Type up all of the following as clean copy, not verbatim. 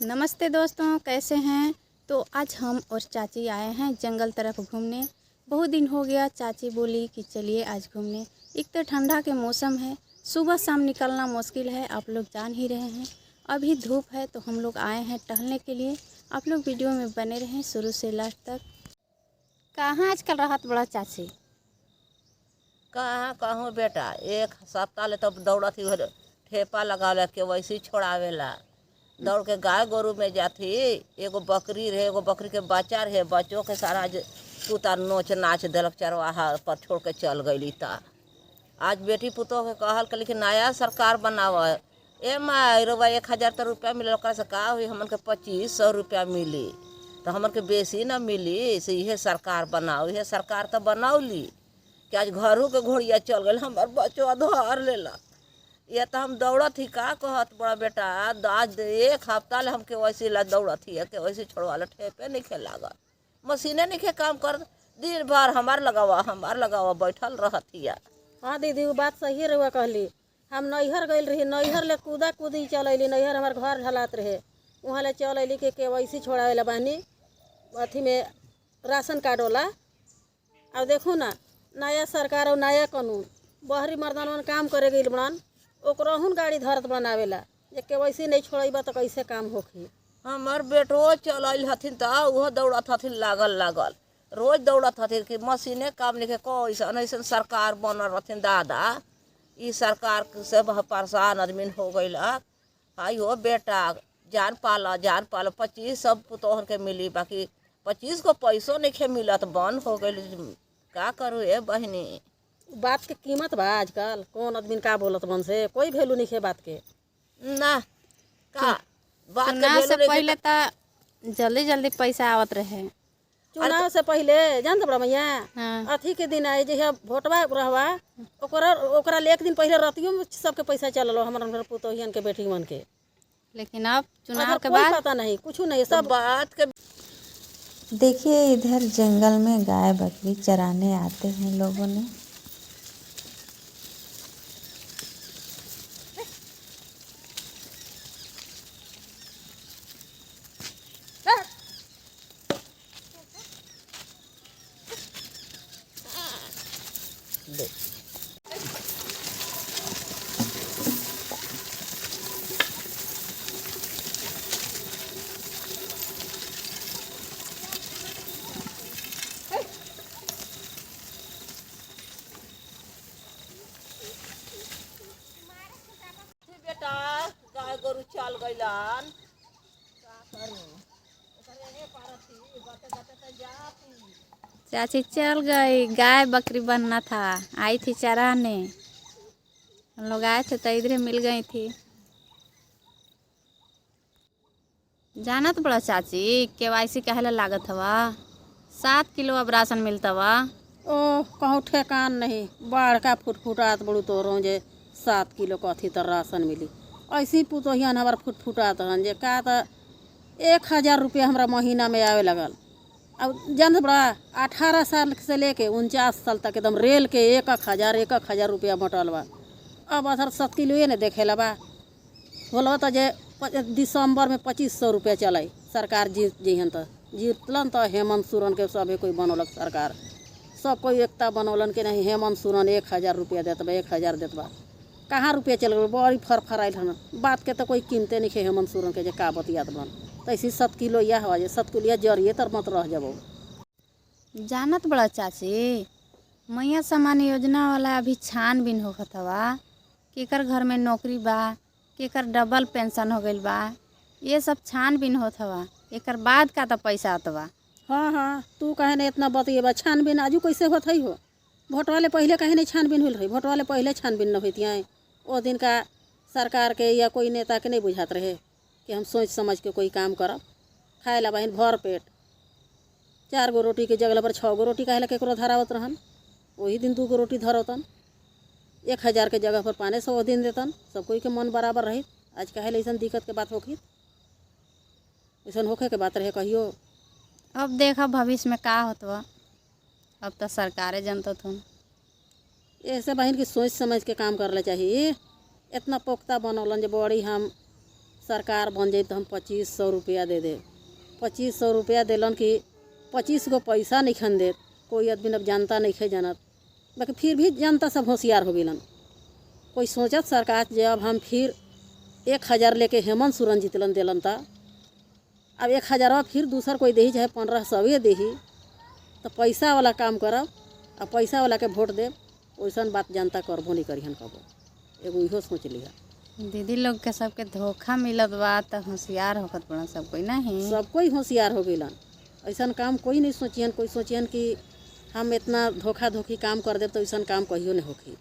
नमस्ते दोस्तों, कैसे हैं। तो आज हम और चाची आए हैं जंगल तरफ घूमने। बहुत दिन हो गया, चाची बोली कि चलिए आज घूमने। एक तो ठंडा के मौसम है, सुबह शाम निकलना मुश्किल है, आप लोग जान ही रहे हैं। अभी धूप है तो हम लोग आए हैं टहलने के लिए। आप लोग वीडियो में बने रहें शुरू से लास्ट तक। कहाँ आजकल रहत बड़ा चाची? कहाँ कहूँ बेटा, एक सप्ताह ले तब दौड़त ही ठेपा लगा के वैसे छोड़ावेला। दौड़ के गाय गोरू में जाती। एगो बकरी रहे, एगो बकरी के बच्चा रहे, बच्चों के सारा कुत्ता नोच नाच दिलक, चरवाहा पर छोड़ के चल गई। आज बेटी पुतोह के कहल के लेकिन नया सरकार बनाव। ए माँ रउआ 1000 तो रुपया मिले, से का हुई हमन के 2500 रुपया मिली, तो हमन के बेसी न मिली। से इहे सरकार बनाओ, इहे सरकार तो बनौली कि आज घरों के घोड़िया चल गए, हमार बच्चों धर लेला। ये तो हम दौड़त ही का कहत बड़ा बेटा, आज 1 हफ्ता ले हम KYC ला दौड़त ही, KYC छोड़वा ला, ठेपे नहीं खे लागत, मशीने नहीं खे काम कर, दिन भर हमार लगावा बैठल रहत हिया। हाँ दीदी, वो बात सही रहुआ कहली। हम नैहर गई रही, नैहर ले कूदा कूदी चल अली। नैहर हमार घर ढलात रहे, वहाँ ले चल अली के KYC छोड़ावे ला बानी अथी में राशन कार्ड वाला। अब देखो ना, नया सरकार और नया कानून, बहरी मर्दान काम करे गई बड़न, ओकरहुन गाड़ी धरत बनावेला। जे KYC नहीं छोड़ेबा तो कैसे काम होखी। हमार बेटो चल हथिन तो वह दौड़त हथिन लागल रोज दौड़त हथिन कि मशीने काम नहीं के। कैसन ऐसा सरकार बनल रहथिन दादा, ई सरकार से परेशान आदमी हो गई। हाई हो बेटा, जान पाला 25 सब पुतोहन के मिली, बाकी 25 को पैसों नहीं खे मिलत, बंद हो गई। का करूँ ए बहनी। बात के कीमत बा आजकल, कौन आदमी का बोलत मन से कोई वैल्यू नहीं है बात के। ना का बात चुनाव से पहले तो जल्दी जल्दी पैसा आवत रहे। चुनाव से पहले जानते बड़ा मैया, हाँ। अथी के दिन आए जैसे वोटवा रहवा, ओकरा ले एक दिन पहले रतियों में सबके पैसा चल हमारे पुतोहियन के बेटी मन के। लेकिन अब चुनाव के कोई बाद पता नहीं, कुछ नहीं, सब बात के। देखिए इधर जंगल में गाय बकरी चराने आते हैं लोगों ने। बेटा गाय गोरू चल गईलन, चाची चल गई, गाय बकरी बनना था, आई थी चराने। हम लोग आए थे तो इधर मिल गई थी। जाना तो बड़ा चाची, KYC कहला लागत हवा। 7 किलो अब राशन मिलता वा। ओह कहूँ ठेकान नहीं, बाढ़ का फुटफुटात बड़ू तो रहो जे 7 किलो कथी तर राशन मिली। ऐसी पुतोहियन हमारा फुटफुटात हन जे का तो 1000 रुपया हमारा महीना में आवे लगल। अब जानते बड़ा, 18 साल से लेके 49 साल तक एकदम रेल के 1,000 रुपया बटल बा। अब अधर 7 किलो ने देखेला बा बोल तो जे दिसंबर में 2500 रुपया चलाई। सरकार जीहन तो जीतलन तो हेमंत सोरेन के सभी कोई बनौलक सरकार, सब कोई एकता बनौलन के नहीं हेमंत सोरेन 1000 रुपया देत बा, 1000 देत बा। कहाँ रुपया चल गए, बड़ी फरफराइल हन बात के तो कोई कीमते नहीं है हेमंत सोरेन के जे का बतियात बन। तो ऐसी 7 किलो यह हवा जे 7 किलो जरिए तर मत रह जबो। जानत बड़ा चाची, मैया समान योजना वाला अभी छानबीन होखत हवा। केकर घर में नौकरी बा, केकर डबल पेंशन हो गइल बा, ये सब छानबीन होत हवा। एकर बाद का तो पैसा आत बा। हाँ, तू कहे नहीं इतना बतिएबा। छानबीन आजू कैसे होत है हो? वोट वाले पहले कहे नहीं छानबीन होल रही, वोट वाले पहले छानबीन न होती हैं। वो दिन का सरकार के या कोई नेता के नहीं बुझात रहे कि हम सोच समझ के कोई काम करब। खाए ला बहन भर पेट 4 गो रोटी के जगह पर 6 गो रोटी काहे ला केकरो धरावत रहन। वही दिन 2 गो रोटी धरतन, 1000 के जगह पर 500 दिन देतन। सब कोई के मन बराबर रही। आज कहे ला ऐसा दिक्कत के बात होखी, ऐसा होखे के बात रहे कहियो। अब देखा भविष्य में का होत बा, अब तो सरकारें जनता थुन। ऐसे बहन की सोच समझ के काम करले चाहिए। इतना पुख्ता बनौलन जो बड़ी हम सरकार बन जाए तो हम 2500 रुपया दे दे। 2500 रुपया दिलन कि 25 गो पैसा नहीं खन दे। कोई आदमी अब जानता नहीं खे जानत, बाकी फिर भी जनता सब होशियार हो गलन। कोई सोचत सरकार जब हम फिर 1000 लेके हेमंत सोरेन जीतलन दिलन था, अब 1000 फिर दूसर कोई दही चाहे 1500 दही, तो पैसा वाला काम करब और पैसा वाला के वोट देव। वैसन बात जनता करबो नहीं करिहन कबो। एगो इहो सोच लिहा। दीदी लोग के सबके धोखा मिलत बा तो होशियार होखत बड़ा सब कोई नहीं। सब कोई होशियार हो गइलन। ऐसन काम कोई नहीं सोचियन। कोई सोचियन कि हम इतना धोखा धोखी काम कर देव तो ऐसन काम कहियो नहीं होखी।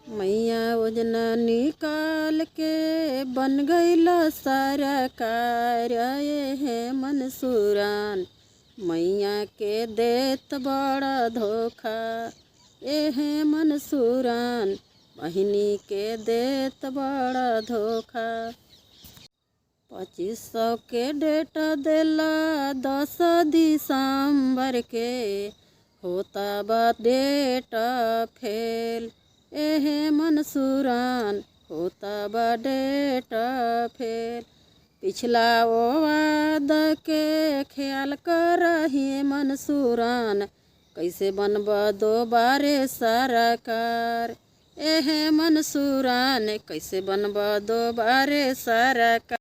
मैया योजना निकाल के बन गइल सरकार ये हेमंत सोरेन। मैया के देत बड़ा धोखा ये हेमंत सोरेन। बहिनी के देत बड़ा धोखा। 2500 के डेट देला 10 दिसंबर के, होता बा डेट फेल ए हेमंत सोरेन। होता बा डेट फेल। पिछला वो वादा के ख्याल कर हेमंत सोरेन। कैसे बनब दोबारे सरकार ए हेमंत सोरेन। कैसे बनब दोबारे सरकार।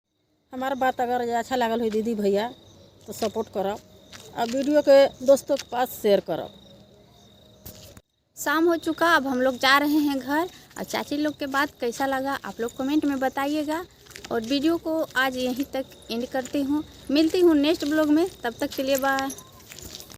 हमारा बात अगर अच्छा लागल हो दीदी भैया तो सपोर्ट करब और वीडियो के दोस्तों के पास शेयर करब। शाम हो चुका, अब हम लोग जा रहे हैं घर। और चाची लोग के बात कैसा लगा आप लोग कमेंट में बताइएगा। और वीडियो को आज यहीं तक एंड करती हूँ। मिलती हूँ नेक्स्ट ब्लॉग में, तब तक के लिए बाय।